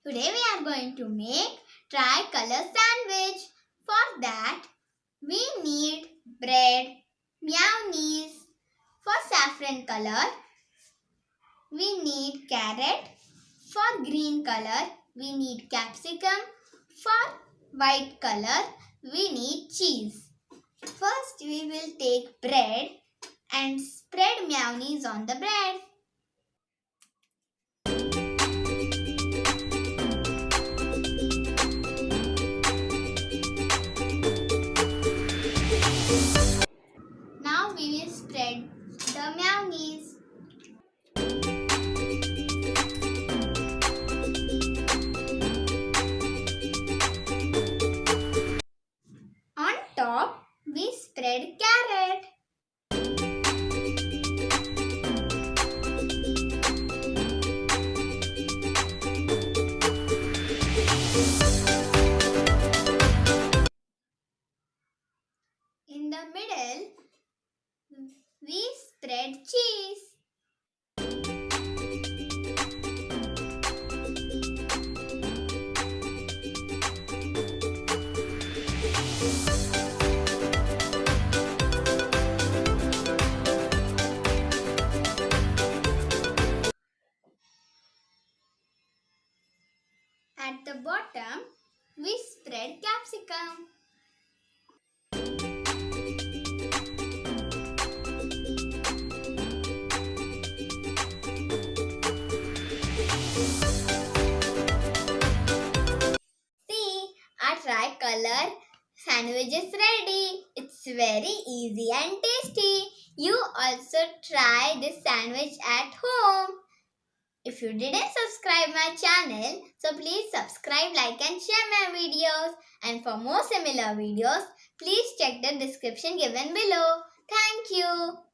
Today we are going to make tricolor sandwich. For that, we need bread, mayonnaise. For saffron color, we need carrot. For green color, we need capsicum. For white color, we need cheese. First, we will take bread and spread mayonnaise on the bread. Now we will spread the mayonnaise. On top, we spread carrot. In the middle, we spread cheese. At the bottom, we spread capsicum. See, our tricolor sandwich is ready. It's very easy and tasty. You also try this sandwich at home. If you didn't subscribe my channel, so please subscribe, like and share my videos. And for more similar videos, please check the description given below. Thank you.